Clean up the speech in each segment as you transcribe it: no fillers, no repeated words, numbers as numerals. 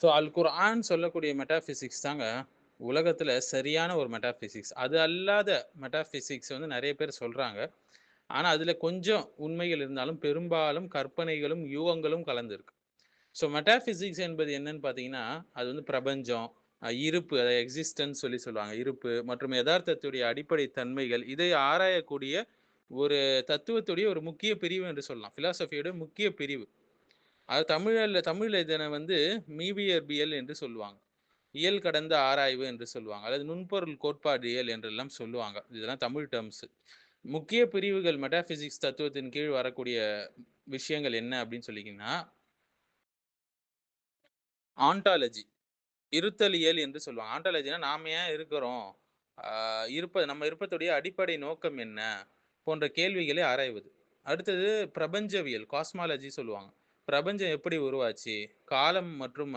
So அல் குர்ஆன் சொல்லக்கூடிய metaphysics தாங்க உலகத்துல சரியான ஒரு மெட்டாஃபிசிக்ஸ். அது அல்லாத மெட்டாஃபிசிக்ஸ் வந்து நெறைய பேர் சொல்றாங்க. ஆனா அதுல கொஞ்சம் உண்மைகள் இருந்தாலும், பெரும்பாலும் கற்பனைகளும், யூகங்களும் கலந்திருக்கு. ஸோ மெட்டாஃபிசிக்ஸ் என்பது என்னன்னு பார்த்தீங்கன்னா, அது வந்து பிரபஞ்சம், இருப்பு, அதாவது எக்ஸிஸ்டன்ஸ் சொல்லுவாங்க. இருப்பு மற்றும் எதார்த்தத்துடைய அடிப்படை தன்மைகள், இதை ஆராயக்கூடிய ஒரு தத்துவத்துடைய ஒரு முக்கிய பிரிவு என்று சொல்லலாம். பிலாசபியோட முக்கிய பிரிவு. அது தமிழ்ல இதனை வந்து மீவியற்பியல் என்று சொல்லுவாங்க. இயல் கடந்த ஆராய்வு என்று சொல்லுவாங்க. அல்லது நுண்பொருள் கோட்பாடியல் என்றெல்லாம் சொல்லுவாங்க. இதெல்லாம் தமிழ் டெர்ம்ஸ். முக்கிய பிரிவுகள் மெட்டாபிசிக்ஸ் தத்துவத்தின் கீழ் வரக்கூடிய விஷயங்கள் என்ன அப்படின்னு சொல்லிங்கன்னா, ஆண்டாலஜி, இருத்தலியல் என்று சொல்லுவாங்க. ஆண்டாலஜினா நாம ஏன் இருக்கிறோம்? ஆ நம்ம இருப்பதுடைய அடிப்படை நோக்கம் என்ன? போன்ற கேள்விகளை ஆராய்வது. அடுத்தது பிரபஞ்சவியல், காஸ்மாலஜி சொல்லுவாங்க. பிரபஞ்சம் எப்படி உருவாச்சு? காலம் மற்றும்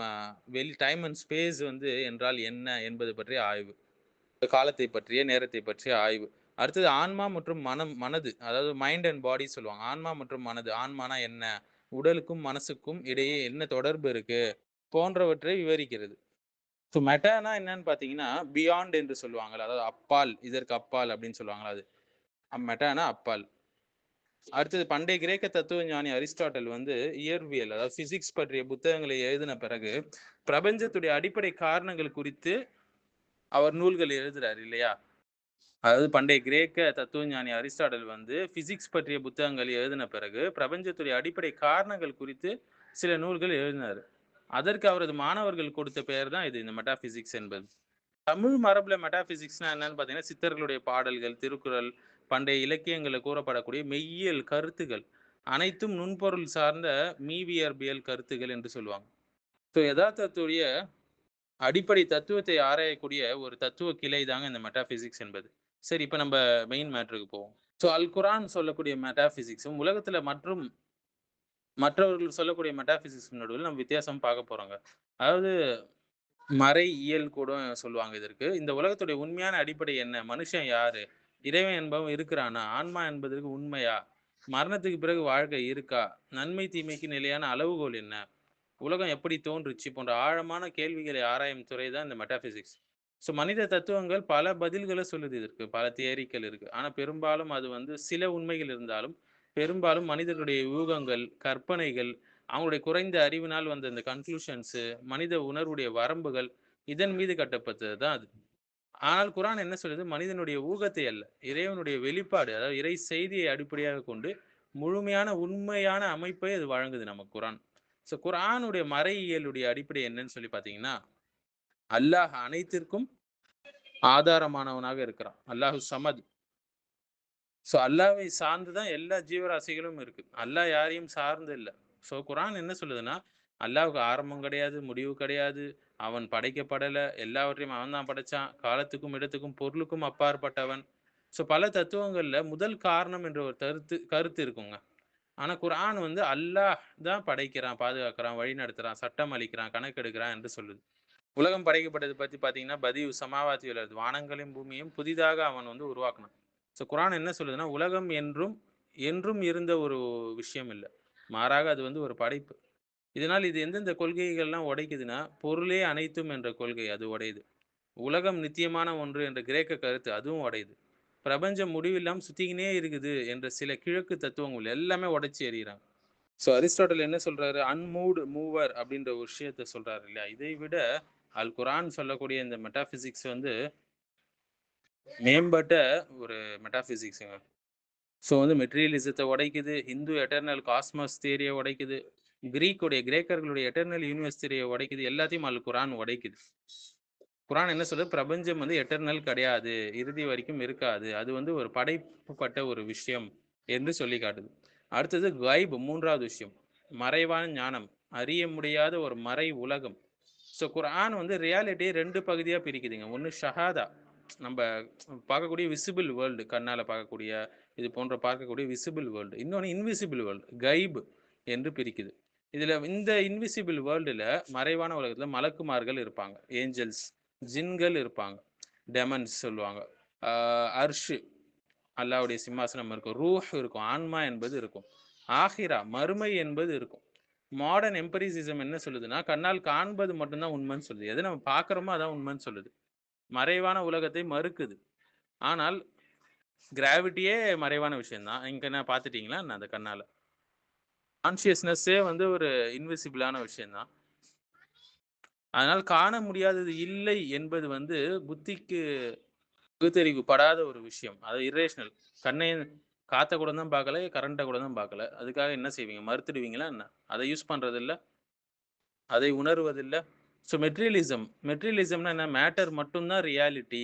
டைம் அண்ட் ஸ்பேஸ் வந்து என்றால் என்ன என்பது பற்றிய ஆய்வு. காலத்தை பற்றிய, நேரத்தை பற்றிய ஆய்வு. அடுத்தது ஆன்மா மற்றும் மனது. அதாவது மைண்ட் அண்ட் பாடி சொல்லுவாங்க. ஆன்மா மற்றும் மனது. ஆன்மானா என்ன? உடலுக்கும், மனசுக்கும் இடையே என்ன தொடர்பு இருக்கு? போன்றவற்றை விவரிக்கிறது. ஸோ மெட்டானா என்னன்னு பார்த்தீங்கன்னா, பியாண்ட் என்று சொல்லுவாங்கல்ல. அதாவது அப்பால், இதற்கு அப்பால் அப்படின்னு சொல்லுவாங்கல்ல அது. மெட்டானா அப்பால். அடுத்தது பண்டைய கிரேக்க தத்துவ ஞானி அரிஸ்டாட்டில் வந்து இயற்பியல், அதாவது பிசிக்ஸ் பற்றிய புத்தகங்களை எழுதின பிறகு, பிரபஞ்சத்துடைய அடிப்படை காரணங்கள் குறித்து அவர் நூல்கள் எழுதுறாரு இல்லையா? அதாவது பண்டைய கிரேக்க தத்துவஞானி அரிஸ்டாட்டில் வந்து பிசிக்ஸ் பற்றிய புத்தகங்கள் எழுதின பிறகு, பிரபஞ்சத்துடைய அடிப்படை காரணங்கள் குறித்து சில நூல்கள் எழுதினாரு. அதற்கு அவரது மாணவர்கள் கொடுத்த பெயர் தான் இது, இந்த மெட்டாபிசிக்ஸ் என்பது. தமிழ் மரபுல மெட்டாபிசிக்ஸ்னா என்னன்னு பார்த்தீங்கன்னா, சித்தர்களுடைய பாடல்கள், திருக்குறள், பண்டைய இலக்கியங்கள்ல கூறப்படக்கூடிய மெய்யியல் கருத்துகள் அனைத்தும் நுண்பொருள் சார்ந்த மீவியற்பியல் கருத்துகள் என்று சொல்லுவாங்க. ஸோ யதார்த்தத்துடைய அடிப்படை தத்துவத்தை ஆராயக்கூடிய ஒரு தத்துவ கிளை தாங்க இந்த மெட்டாபிசிக்ஸ் என்பது. சரி, இப்ப நம்ம மெயின் மேட்டருக்கு போவோம். ஸோ அல் குர்ஆன் சொல்லக்கூடிய மெட்டாபிசிக்ஸும் உலகத்துல மற்றவர்கள் சொல்லக்கூடிய மெட்டாபிசிக்ஸ் நடுவில் நம்ம வித்தியாசம் பார்க்க போறோங்க. அதாவது மறையியல் கூட சொல்லுவாங்க இதற்கு. இந்த உலகத்துடைய உண்மையான அடிப்படை என்ன? மனுஷன் யாரு? இறைவன் என்பவன் இருக்கிறானா? ஆன்மா என்பதற்கு உண்மையா? மரணத்துக்கு பிறகு வாழ்க்கை இருக்கா? நன்மை, தீமைக்கு நிலையான அளவுகோல் என்ன? உலகம் எப்படி தோன்றுச்சு? போன்ற ஆழமான கேள்விகளை ஆராயும் துறை தான் இந்த மெட்டாபிசிக்ஸ். ஸோ மனித தத்துவங்கள் பல பதில்கள சொல்லுது இதற்கு. பல தியரிக்கள் இருக்கு. ஆனா பெரும்பாலும் அது வந்து சில உண்மைகள் இருந்தாலும், பெரும்பாலும் மனிதர்களுடைய யூகங்கள், கற்பனைகள், அவங்களுடைய குறைந்த அறிவினால் வந்த இந்த கன்க்ளூஷன்ஸு, மனித உணர்வுடைய வரம்புகள், இதன் மீது கட்டப்பட்டது தான் அது. ஆனால் குர்ஆன் என்ன சொல்லுது? மனிதனுடைய ஊகத்தை அல்ல, இறைவனுடைய வெளிப்பாடு, அதாவது இறை செய்தியை அடிப்படையாகக் கொண்டு முழுமையான, உண்மையான அமைப்பை அது வழங்குது நமக்கு குர்ஆன். ஸோ குர்ஆனுடைய மறையியலுடைய அடிப்படை என்னன்னு சொல்லி பார்த்தீங்கன்னா, அல்லாஹ் அனைத்திற்கும் ஆதாரமானவனாக இருக்கிறான். அல்லாஹு ஸமத். ஸோ அல்லாஹ்வை சார்ந்து தான் எல்லா ஜீவராசிகளும் இருக்கு. அல்லாஹ் யாரையும் சார்ந்து இல்ல. ஸோ குர்ஆன் என்ன சொல்லுதுன்னா, அல்லாஹ்வுக்கு ஆரம்பம் கிடையாது, முடிவு கிடையாது. அவன் படைக்கப்படல. எல்லாவற்றையும் அவன் தான் படைச்சான். காலத்துக்கும், இடத்துக்கும், பொருளுக்கும் அப்பாற்பட்டவன். ஸோ பல தத்துவங்கள்ல முதல் காரணம் என்ற ஒரு கருத்து இருக்குங்க. ஆனா குர்ஆன் வந்து அல்லாஹ் தான் படைக்கிறான், பாதுகாக்கிறான், வழிநடத்துறான், சட்டம் அளிக்கிறான், கணக்கெடுக்கிறான் என்று சொல்லுது. உலகம் படைக்கப்பட்டது பத்தி பார்த்தீங்கன்னா, பதியு சமாவாத்தி வல் அர்த், வானங்களையும் பூமியையும் புதிதாக அவன் வந்து உருவாக்குனான். ஸோ குர்ஆன் என்ன சொல்லுதுன்னா, உலகம் என்றும் என்றும் இருந்த ஒரு விஷயம் இல்ல. மாறாக அது வந்து ஒரு படைப்பு. இதனால் இது எந்தெந்த கொள்கைகள்லாம் உடைக்குதுன்னா, பொருளே அனைத்தும் என்ற கொள்கை அது உடையுது. உலகம் நித்தியமான ஒன்று என்ற கிரேக்க கருத்து அதுவும் உடையுது. பிரபஞ்சம் முடிவில்லாம சுத்திக்கினே இருக்குது என்ற சில கிழக்கு தத்துவங்கள் எல்லாமே உடைச்சு எறியறாங்க. ஸோ அரிஸ்டாட்டில் என்ன சொல்றாரு? அன்மூவ்டு மூவர் அப்படின்ற ஒரு விஷயத்த சொல்றாரு இல்லையா? இதை விட அல் குர்ஆன் சொல்லக்கூடிய இந்த மெட்டாபிசிக்ஸ் வந்து மேம்பட்ட ஒரு மெட்டாபிசிக்ஸ்ங்க. ஸோ வந்து மெட்டீரியலிசத்த உடைக்குது. ஹிந்து எட்டர்னல் காஸ்மஸ் தியரிய உடைக்குது. கிரேக்கர்களுடைய எட்டர்னல் யூனிவர்ஸ் தியரிய உடைக்குது. எல்லாத்தையும் அல் குர்ஆன் உடைக்குது. குர்ஆன் என்ன சொல்லுது? பிரபஞ்சம் வந்து எட்டர்னல் கிடையாது. இறுதி வரைக்கும் இருக்காது. அது வந்து ஒரு படைக்கப்பட்ட ஒரு விஷயம் என்று சொல்லி காட்டுது. அடுத்தது கைப், 3வது விஷயம். மறைவான ஞானம். அறிய முடியாத ஒரு மறை உலகம். ஸோ குர்ஆன் வந்து ரியாலிட்டிய 2 பகுதியா பிரிக்குதுங்க. ஒண்ணு ஷஹாதா. நம்ப பார்க்கக்கூடிய விசிபிள் வேர்ல்டு, கண்ணால பார்க்கக்கூடிய, இது போன்ற பார்க்கக்கூடிய விசிபிள் வேர்ல்டு. இன்னொன்னு இன்விசிபிள் வேர்ல்டு, கைப் என்று பிரிக்குது. இதுல இந்த இன்விசிபிள் வேர்ல்டுல, மறைவான உலகத்துல மலக்குமார்கள் இருப்பாங்க. ஏஞ்சல்ஸ், ஜின்கள் இருப்பாங்க. டெமன்ஸ் சொல்லுவாங்க. ஆ அர்ஷ், அல்லாஹ்வுடைய சிம்மாசனம் இருக்கும். ரூஹ் இருக்கும். ஆன்மா என்பது இருக்கும். ஆஹிரா, மறுமை என்பது இருக்கும். மாடர்ன் எம்பரிசிசம் என்ன சொல்லுதுன்னா, கண்ணால் காண்பது மட்டும் தான் உண்மைன்னு சொல்லுது. எது நம்ம பார்க்குறோமோ அதான் உண்மைன்னு சொல்லுது. மறைவான உலகத்தை மறுக்குது. ஆனால் கிராவிட்டியே மறைவான விஷயம் தான். இங்க என்ன பார்த்துட்டீங்களா என்ன அந்த கண்ணால? கான்ஷியஸ்னஸ்ஸே வந்து ஒரு இன்விசிபிளான விஷயம் தான். அதனால் காண முடியாதது இல்லை என்பது வந்து புத்திக்கு பகுத்தறிவு படாத ஒரு விஷயம். அது இரேஷனல். கண்ணை காத்த கூட தான் பார்க்கல, கரண்ட்ட கூட தான் பார்க்கல. அதுக்காக என்ன செய்வீங்க? மறுத்துடுவீங்களா என்ன? அத யூஸ் பண்றதில்ல, அதை உணர்வதில்ல. ஸோ மெட்டீரியலிசம்னா என்ன? மேட்டர் மட்டும் தான் ரியாலிட்டி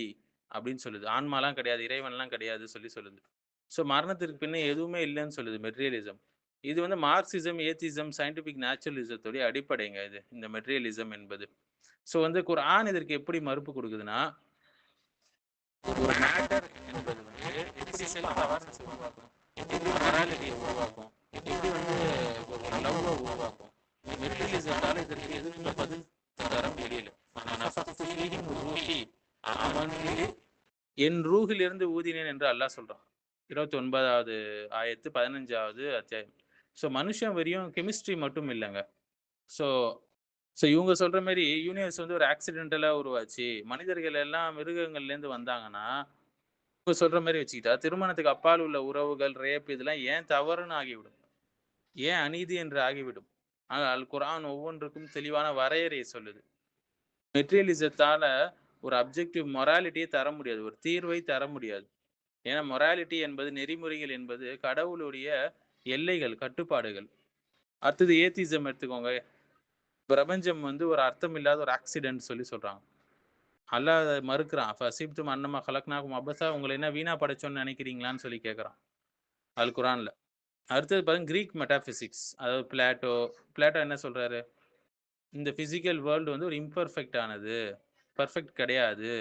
அப்படின்னு சொல்லுது. ஆன்மாலாம் கிடையாது, இறைவன்லாம் கிடையாது சொல்லி சொல்லுது. ஸோ மரணத்திற்கு பின்ன எதுவுமே இல்லன்னு சொல்லுது மெட்டீரியலிசம். இது வந்து மார்க்சிசம், ஏத்திசம், சயன்டிஃபிக் நேச்சுரலிசத்துடைய அடிப்படைங்க இது. இந்த மெட்டீரியலிசம் என்பது. ஸோ வந்து குர்ஆன் இதற்கு எப்படி மறுப்பு குடுக்குதுன்னா, ஒரு மேட்டர் என்பது வந்து எப்படி செல்ஃப் அவேர்னஸ் உருவாக்கும், எப்படி மொராலிட்டியை உருவாக்கும், எப்படி வந்து ஒரு லவ்வ உருவாக்கும். மெட்டீரியலிசத்தால இதற்கு எதுவுமே பதில் தர முடியல. ஆனா நஃபக்து ஃபீஹி மின் ரூஹி, ஆமன்து என் ரூஹிலிருந்து ஊதினேன் என்று அல்லாஹ் சொல்றான். 29வது ஆயத்து 15வது அத்தியாயம். ஸோ மனுஷன் வெறியும் கெமிஸ்ட்ரி மட்டும் இல்லங்க. ஸோ ஸோ இவங்க சொல்ற மாரி யூனிவர்ஸ் வந்து ஒரு ஆக்சிடென்டலா உருவாச்சு. மனிதர்கள் எல்லாம் மிருகங்கள்லேருந்து வந்தாங்கன்னா, இவங்க சொல்ற மாரி வச்சுக்கிட்டா, திருமணத்துக்கு அப்பால் உள்ள உறவுகள், ரேப் இதெல்லாம் ஏன் தவறுன்னு ஆகிவிடும். ஏன் அநீதி என்று ஆகிவிடும். ஆனால் அல் குர்ஆன் ஒவ்வொன்றுக்கும் தெளிவான வரையறையை சொல்லுது. மெட்டீரியலிசத்தால ஒரு அப்ஜெக்டிவ் மொராலிட்டியை தர முடியாது. ஒரு தீர்வை தர முடியாது. ஏன்னா மொராலிட்டி என்பது, நெறிமுறைகள் என்பது கடவுளுடைய எல்லைகள், கட்டுப்பாடுகள். அடுத்தது ஏத்திசம் எடுத்துக்கோங்க. பிரபஞ்சம் வந்து ஒரு அர்த்தம் இல்லாத ஒரு ஆக்சிடென்ட் சொல்லி சொல்றாங்க. அல்லாஹ் அத மறுக்கிறான். "ஃபஸிப்தும் அன்னமா கலக்னாக்கும் அபஸா உங்கள என்ன வீணா படைச்சோம்னு நினைக்கிறீங்களான்னு?" சொல்லி கேட்குறான். அல் குர்ஆன்ல. அடுத்தது பாருங்க கிரீக் மெட்டாபிசிக்ஸ். அதாவது பிளாட்டோ என்ன சொல்றாரு? இந்த பிசிக்கல் வேர்ல்டு வந்து ஒரு இம்பெர்ஃபெக்ட் ஆனது. பெர்ஃபெக்ட் கிடையாது.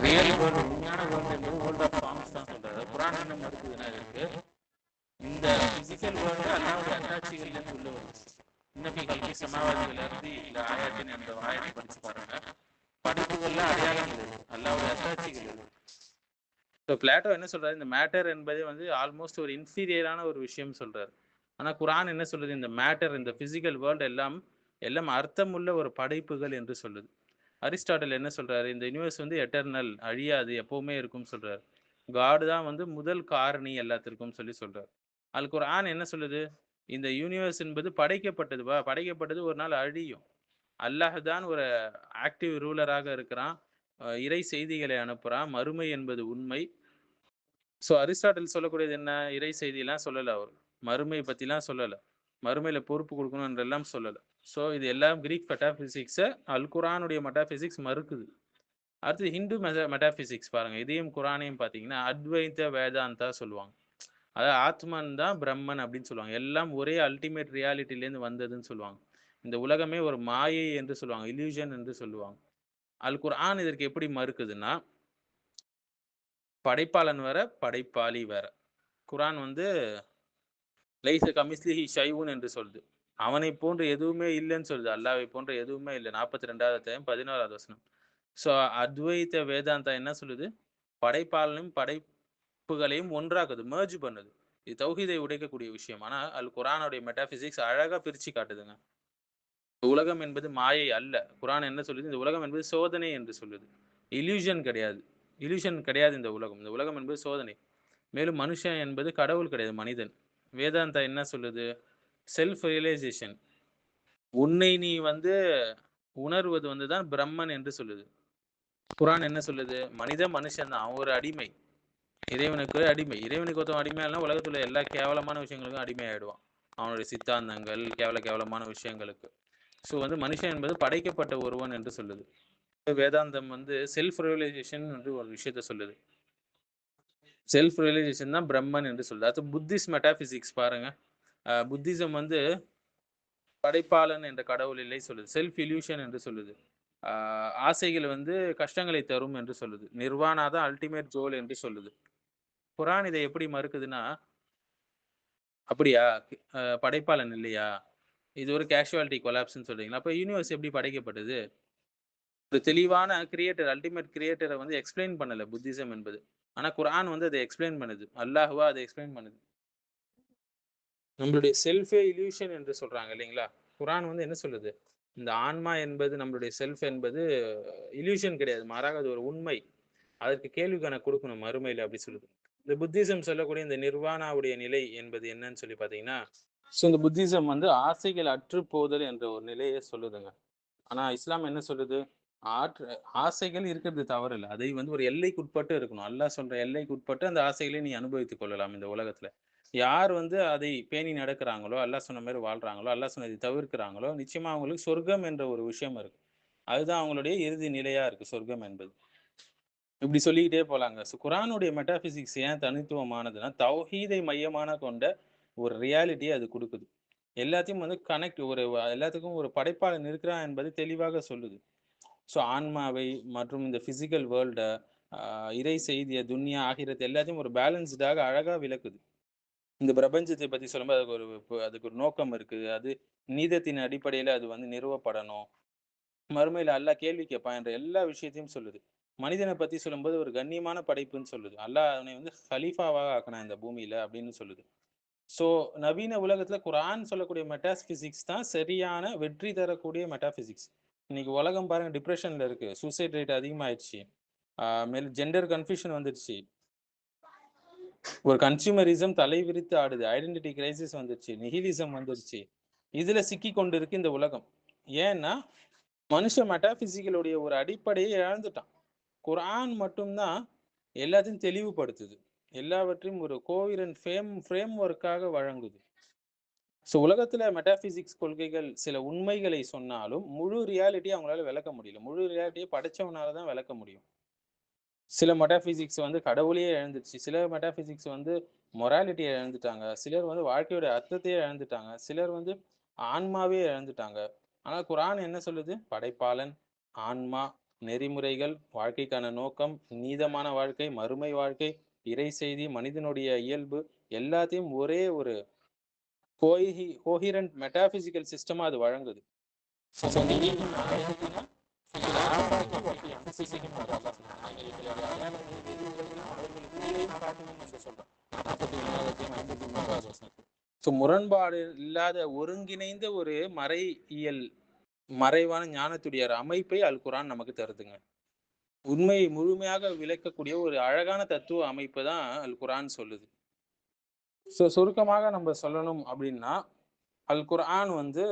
ரியல் வேர்ல்டு உண்மையான வேர்ல்டு என்பது வேர்ல்ட் ஆஃப் ஃபார்ம்ஸ் தான் சொல்றாரு. குர்ஆன் என்ன மறுக்குதுன்னா இதற்கு, இந்த பிசிக்கல் வேர்ல்டு அல்லாஹ்வுடைய அத்தாட்சிகள்லேருந்து உள்ள வருது. இன்ன ஃபீ கல்கி ஸமாவாதி வல் அர்தி லஆயாத்தின் என்ற ஆயத்தை படிச்சு பாருங்க. படைப்புகள்ல அடையாளங்கள் இருக்கு. அல்லாஹ்வுடைய அத்தாட்சிகள் இருக்கு. ஸோ பிளாட்டோ என்ன சொல்றாரு? இந்த மேட்டர் என்பது வந்து ஆல்மோஸ்ட் ஒரு இன்ஃபீரியரான ஒரு விஷயம் சொல்றாரு. ஆனா குர்ஆன் என்ன சொல்லுது? இந்த மேட்டர், இந்த பிசிக்கல் வேர்ல்டு எல்லாம் எல்லாம் அர்த்தமுள்ள ஒரு படைப்புகள் என்று சொல்லுது. அரிஸ்டாட்டில் என்ன சொல்றாரு? இந்த யுனிவர்ஸ் வந்து எட்டர்னல், அழியாது, எப்பவுமே இருக்கும்னு சொல்றாரு. காட் தான் வந்து முதல் காரணி எல்லாத்திற்கும் சொல்லி சொல்றாரு. அல் குர்ஆன் என்ன சொல்லுது? இந்த யூனிவர்ஸ் என்பது படைக்கப்பட்டதுப்பா. படைக்கப்பட்டது ஒரு நாள் அழியும். அல்லாஹ் தான் ஒரு ஆக்டிவ் ரூலராக இருக்கிறான். இறை செய்திகளை அனுப்புறான். மறுமை என்பது உண்மை. ஸோ அரிஸ்டாட்டில் சொல்லக்கூடியது என்ன? இறை செய்திலாம் சொல்லல அவரு. மறுமை பத்திலாம் சொல்லல. மறுமையில பொறுப்பு குடுக்கணும்ன்றெல்லாம் சொல்லல. ஸோ இது எல்லாம் கிரீக் மெட்டாபிசிக்ஸ அல் குர்ஆனுடைய மெட்டாபிசிக்ஸ் மறுக்குது. அடுத்து ஹிந்து மெட்டாபிசிக்ஸ் பாருங்க. இதையும் குர்ஆனையும் பார்த்தீங்கன்னா, அத்வைத வேதாந்தா சொல்லுவாங்க. அதாவது ஆத்மன் தான் பிரம்மன் அப்படின்னு சொல்லுவாங்க. எல்லாம் ஒரே அல்டிமேட் ரியாலிட்டிலேருந்து வந்ததுன்னு சொல்லுவாங்க. இந்த உலகமே ஒரு மாயை என்று சொல்லுவாங்க. இல்யூஷன் என்று சொல்லுவாங்க. அல் குர்ஆன் இதற்கு எப்படி மறுக்குதுன்னா, படைப்பாளன் வேற, படைப்பாளி வேற. குர்ஆன் வந்து லைஸ கமிஸ்லிஹி ஷைஉன் என்று சொல்லுது. அவனைப் போன்று எதுவுமே இல்லன்னு சொல்லுது. அல்லாஹ்வைப் போன்று எதுவுமே இல்ல. 42வது அத்தியாயம் 11வது வசனம். ஸோ அத்வைத வேதாந்தா என்ன சொல்லுது? படைப்பாளனையும், படைப்புகளையும் ஒன்றாக்குது. மெர்ஜ் பண்ணுது. இது தௌஹீதை உடைக்கக்கூடிய விஷயம். ஆனா அல் குர்ஆனுடைய மெட்டாபிசிக்ஸ் அழகா பிரிச்சு காட்டுதுங்க. உலகம் என்பது மாயை அல்ல. குர்ஆன் என்ன சொல்லுது? இந்த உலகம் என்பது சோதனை என்று சொல்லுது. இல்யூஷன் கிடையாது. இல்யூஷன் கிடையாது இந்த உலகம். இந்த உலகம் என்பது சோதனை. மேலும் மனுஷன் என்பது கடவுள் கிடையாது, மனிதன். வேதாந்தா என்ன சொல்லுது? Self realisation. உன்னை நீ வந்து உணர்வது வந்து தான் பிரம்மன் என்று சொல்லுது. குர்ஆன் என்ன சொல்லுது? மனுஷன் தான். அவன் ஒரு அடிமை. இறைவனுக்கு அடிமை. இறைவனுக்கு ஒருத்தன் அடிமையானா உலகத்துல உள்ள எல்லா கேவலமான விஷயங்களுக்கும் அடிமையாயிடுவான். அவனுடைய சித்தாந்தங்கள், கேவலமான விஷயங்களுக்கு. ஸோ வந்து மனுஷன் என்பது படைக்கப்பட்ட ஒருவன் என்று சொல்லுது. வேதாந்தம் வந்து செல்ஃப் ரியலைசேஷன் என்று ஒரு விஷயத்த சொல்லுது. செல்ஃப் ரியலைசேஷன் தான் பிரம்மன் என்று சொல்லுது. அது புத்திஸ்ட் மெட்டாபிசிக்ஸ் பாருங்க. புத்திசம் வந்து படைப்பாளன் என்ற கடவுள் இல்லை சொல்லுது. செல்ஃப் இல்யூஷன் என்று சொல்லுது. ஆசைகள் வந்து கஷ்டங்களை தரும் என்று சொல்லுது. நிர்வாணா தான் அல்டிமேட் கோல் என்று சொல்லுது. குர்ஆன் இதை எப்படி மறுக்குதுன்னா, அப்படியா? படைப்பாளன் இல்லையா? இது ஒரு கேஷுவாலிட்டி கொலாப்ஸ்ன்னு சொல்றீங்களா? அப்ப யூனிவர்ஸ் எப்படி படைக்கப்பட்டது? ஒரு தெளிவான கிரியேட்டர், அல்டிமேட் கிரியேட்டர வந்து எக்ஸ்பிளைன் பண்ணல புத்திசம் என்பது. ஆனா குர்ஆன் வந்து அத எக்ஸ்பிளைன் பண்ணுது. அல்லாஹ்வா அத எக்ஸ்பிளைன் பண்ணுது. நம்மளுடைய செல்ஃபே இல்யூஷன் என்று சொல்றாங்க இல்லைங்களா? குரான் வந்து என்ன சொல்லுது? இந்த ஆன்மா என்பது நம்மளுடைய செல்ஃப் என்பது இல்யூஷன் கிடையாது. மாறாக அது ஒரு உண்மை. அதற்கு கேள்வி கணக்கு குடுக்கணும் மறுமையில அப்படி சொல்லுது. இந்த புத்திசம் சொல்லக்கூடிய இந்த நிர்வாணாவுடைய நிலை என்பது என்னன்னு சொல்லி பார்த்தீங்கன்னா, இந்த புத்திசம் வந்து ஆசைகள் அற்று போதல் என்ற ஒரு நிலையை சொல்லுதுங்க. ஆனா இஸ்லாம் என்ன சொல்லுது? ஆற்று ஆசைகள் இருக்கிறது தவறில்ல. அதை வந்து ஒரு எல்லைக்குட்பட்டு இருக்கணும். அல்லாஹ் சொல்ற எல்லைக்குட்பட்டு அந்த ஆசைகளை நீ அனுபவித்துக் கொள்ளலாம் இந்த உலகத்துல. யார் வந்து அதை பேணி நடக்கிறாங்களோ, அல்லாஹ் சொன்ன மாரி வாழ்றாங்களோ, அல்லாஹ் சொன்னதை தவிர்க்கிறாங்களோ, நிச்சயமா அவங்களுக்கு சொர்க்கம் என்ற ஒரு விஷயம் இருக்கு. அதுதான் அவங்களுடைய இறுதி நிலையா இருக்கு, சொர்க்கம் என்பது. இப்படி சொல்லிக்கிட்டே போலாங்க. குர்ஆனுடைய மெட்டாபிசிக்ஸ் ஏன் தனித்துவமானதுன்னா, தௌஹீதை மையமான கொண்ட ஒரு ரியாலிட்டிய அது குடுக்குது. எல்லாத்தையும் வந்து கனெக்ட் ஒரு எல்லாத்துக்கும் ஒரு படைப்பாளன் இருக்கிறான் என்பது தெளிவாக சொல்லுது. ஆன்மாவை மற்றும் இந்த பிசிக்கல் வேர்ல்ட, அ இறை செய்திய, துன்யா, ஆகிரத் எல்லாத்தையும் ஒரு பேலன்ஸ்டாக அழகா விளக்குது. இந்த பிரபஞ்சத்தை பத்தி சொல்லும்போது அதுக்கு ஒரு நோக்கம் இருக்கு. அது நீதத்தின் அடிப்படையில அது வந்து நிறுவப்படணும். மறுமையில அல்லாஹ் கேள்வி கேட்பான் என்ற எல்லா விஷயத்தையும் சொல்லுது. மனிதன பத்தி சொல்லும்போது ஒரு கண்ணியமான படைப்புன்னு சொல்லுது. அல்லாஹ் அவனை வந்து கலீஃபாவாக ஆக்குனான் இந்த பூமியில அப்படின்னு சொல்லுது. ஸோ நவீன உலகத்துல குர்ஆன் சொல்லக்கூடிய மெட்டாபிசிக்ஸ் தான் சரியான வெற்றி தரக்கூடிய மெட்டாபிசிக்ஸ். இன்னைக்கு உலகம் பாருங்க டிப்ரஷன்ல இருக்கு. சூசைட் ரேட் அதிகமாயிருச்சு. மேலும் ஜெண்டர் கன்ஃப்யூஷன் வந்துருச்சு. ஒரு கன்சியூமரிசம் தலைவிரித்து ஆடுது. ஐடென்டிட்டி கிரைசிஸ் வந்துருச்சு. நிஹிலிசம் வந்துருச்சு. இதுல சிக்கிக் கொண்டிருக்கு இந்த உலகம். ஏன்னா, மனுஷன் மெட்டாபிசிக்கலுடைய ஒரு அடிப்படையை இழந்துட்டான். குர்ஆன் மட்டும் தான் எல்லாத்தையும் தெளிவுபடுத்துது. எல்லாவற்றையும் ஒரு கோஹெரண்ட் ஃப்ரேம் ஒர்க்காக வழங்குது. உலகத்துல மெட்டாபிசிக்ஸ் கொள்கைகள் சில உண்மைகளை சொன்னாலும், முழு ரியாலிட்டிய அவங்களால விளக்க முடியல. முழு ரியாலிட்டிய படைச்சவனால தான் விளக்க முடியும். சில மெட்டாபிசிக்ஸ் வந்து கடவுளையே இழந்துருச்சு. சில மெட்டாபிசிக்ஸ் வந்து மொராலிட்டிய இழந்துட்டாங்க. சிலர் வந்து வாழ்க்கையோட அர்த்தத்தையே இழந்துட்டாங்க. சிலர் வந்து ஆன்மாவே இழந்துட்டாங்க. ஆனா குர்ஆன் என்ன சொல்லுது? படைப்பாளன், ஆன்மா, நெறிமுறைகள், வாழ்க்கைக்கான நோக்கம், நீதமான வாழ்க்கை, மறுமை வாழ்க்கை, இறை செய்தி, மனிதனுடைய இயல்பு எல்லாத்தையும் ஒரே ஒரு கோஹிரண்ட் மெட்டாபிசிக்கல் சிஸ்டமா அது வழங்குது. முரண்பாடு இல்லாத ஒருங்கிணைந்த ஒரு மறையியல், மறைவான ஞானத்துடைய அமைப்பை அல் குர்ஆன் நமக்கு தருதுங்க. உண்மையை முழுமையாக விளக்கக்கூடிய ஒரு அழகான தத்துவ அமைப்பு தான் அல் குர்ஆன் சொல்லுது. சுருக்கமாக நம்ம சொல்லணும் அப்படின்னா, அல் குர்ஆன் வந்து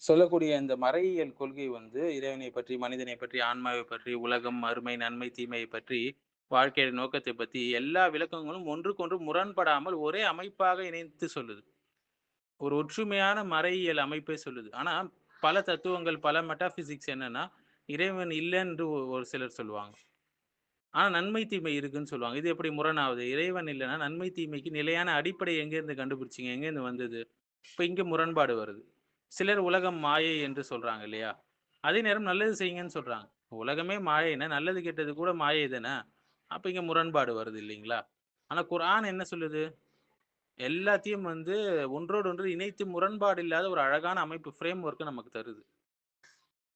சொல்லக்கூடிய இந்த மறையியல் கொள்கை வந்து இறைவனை பற்றி, மனிதனை பற்றி, ஆன்மாவை பற்றி, உலகம், மறுமை, நன்மை, தீமையை பற்றி, வாழ்க்கையோட நோக்கத்தை பத்தி எல்லா விளக்கங்களும் ஒன்றுக்கொன்று முரண்படாமல் ஒரே அமைப்பாக இணைத்து சொல்லுது. ஒரு ஒற்றுமையான மறையியல் அமைப்பை சொல்லுது. ஆனா பல தத்துவங்கள், பல மெட்டாபிசிக்ஸ் என்னன்னா, இறைவன் இல்லன்று ஒரு சிலர் சொல்லுவாங்க. ஆனா நன்மை, தீமை இருக்குன்னு சொல்லுவாங்க. இது எப்படி முரணாவுது? இறைவன் இல்லன்னா நன்மை, தீமைக்கு நிலையான அடிப்படை எங்கேருந்து கண்டுபிடிச்சீங்க? எங்கேருந்து வந்தது? இப்ப இங்க முரண்பாடு வருது. சிலர் உலகம் மாயை என்று சொல்றாங்க இல்லையா? அதே நேரம் நல்லது செய்யுங்கன்னு சொல்றாங்க. உலகமே மாயைன்னா, நல்லது கெட்டது கூட மாயை தானே! அப்ப இங்க முரண்பாடு வருது இல்லைங்களா? ஆனா குர்ஆன் என்ன சொல்லுது? எல்லாத்தையும் வந்து ஒன்றோடொன்று இணைத்து முரண்பாடு இல்லாத ஒரு அழகான அமைப்பு ஃப்ரேம் ஒர்க்க நமக்கு தருது.